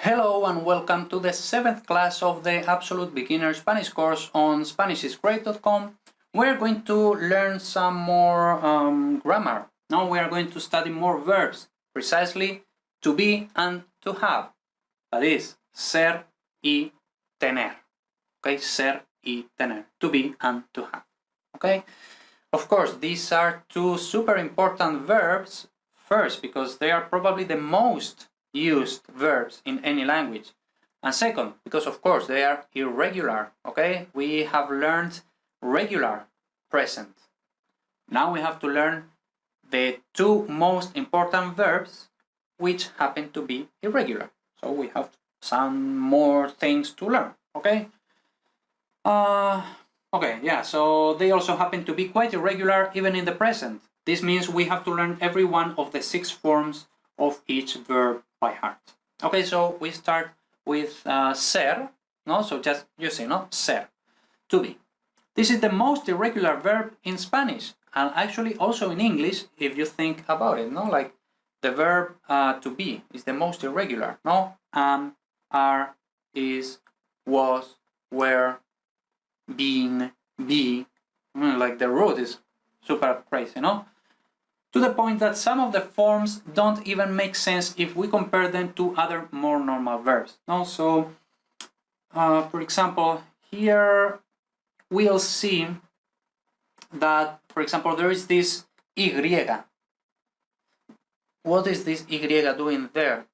Hello and welcome to the 7th class of the Absolute Beginner Spanish course on SpanishIsGreat.com. We're going to learn some more grammar. Now we are going to study more verbs, precisely to be and to have. That is, ser y tener. Okay, ser y tener, to be and to have. Okay, of course, these are two super important verbs. First, because they are probably the most used verbs in any language, and second, because of course they are irregular. Okay, we have learned regular present. Now we have to learn the two most important verbs which happen to be irregular, so we have some more things to learn. Okay, so they also happen to be quite irregular even in the present. This means we have to learn every one of the 6 forms of each verb by heart. Okay, so we start with ser, no? So just using, no? Ser, to be. This is the most irregular verb in Spanish, and actually also in English, if you think about it, no? Like the verb to be is the most irregular, no? Am, are, is, was, were, been, be. Like the root is super crazy, no? To the point that some of the forms don't even make sense if we compare them to other more normal verbs. No? So, for example, here we'll see that, for example, there is this Y. What is this Y doing there?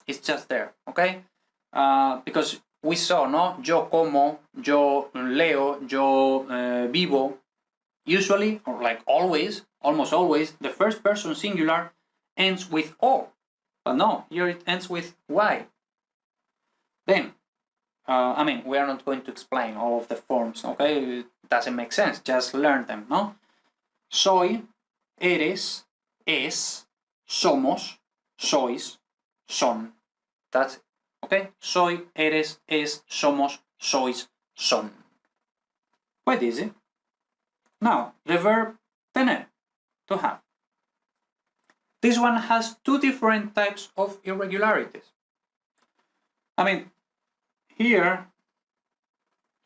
It's just there, okay? Because we saw, no? Yo como, yo leo, yo vivo. Usually, or like always, almost always, the first person singular ends with O. But no, here it ends with Y. Then, we are not going to explain all of the forms, okay? It doesn't make sense, just learn them, no? Soy, eres, es, somos, sois, son. That's it, okay? Soy, eres, es, somos, sois, son. Quite easy. Now, the verb tener, to have. This one has 2 different types of irregularities. Here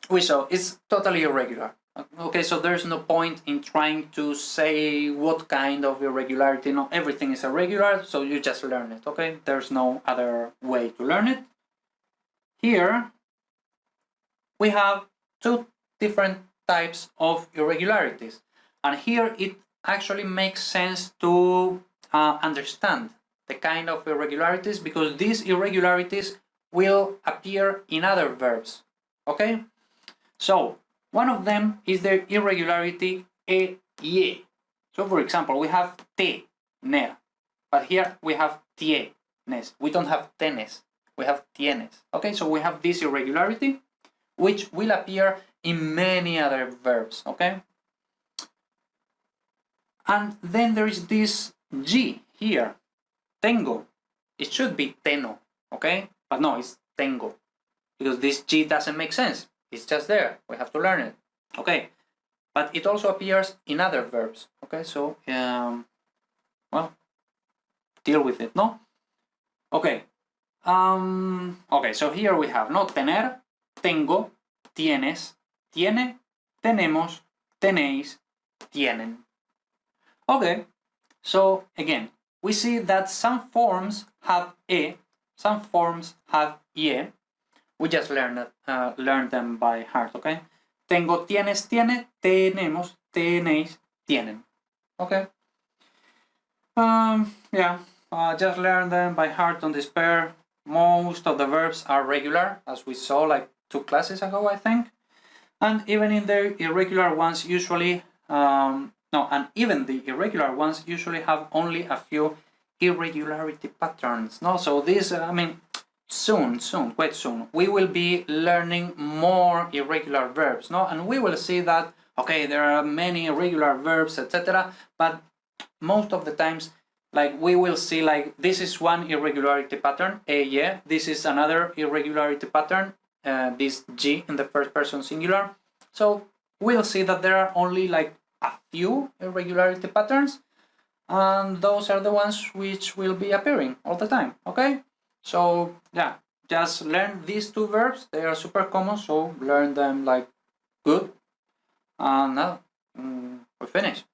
we saw it's totally irregular. Okay, so there's no point in trying to say what kind of irregularity. No, everything is irregular, so you just learn it, okay? There's no other way to learn it. Here we have 2 different types of irregularities, and here it actually makes sense to understand the kind of irregularities, because these irregularities will appear in other verbs. Okay, so one of them is the irregularity e. So for example, we have tener, but here we have tienes. We don't have tenes, we have tienes. Okay, so we have this irregularity which will appear in many other verbs, okay? And then there is this G here, tengo. It should be teno, okay? But no, it's tengo, because this G doesn't make sense. It's just there, we have to learn it, okay? But it also appears in other verbs, okay? So, well, deal with it, no? Okay, okay, so here we have, no, tener, tengo, tienes, tiene, tenemos, tenéis, tienen. Okay, so again, we see that some forms have e, some forms have ie. We just learn them by heart, okay? Tengo, tienes, tiene, tenemos, tenéis, tienen. Okay. Just learn them by heart, don't despair. Most of the verbs are regular, as we saw like 2 classes ago, I think. And even in the irregular ones usually, even the irregular ones usually have only a few irregularity patterns. No, so this, quite soon, we will be learning more irregular verbs, no? And we will see that, okay, there are many irregular verbs, etc. But most of the times, like, we will see, like, this is one irregularity pattern, yeah, this is another irregularity pattern, this G in the first person singular. So we'll see that there are only like a few irregularity patterns, and those are the ones which will be appearing all the time, okay? So yeah, just learn these two verbs. They are super common, so learn them like good. And now we finish.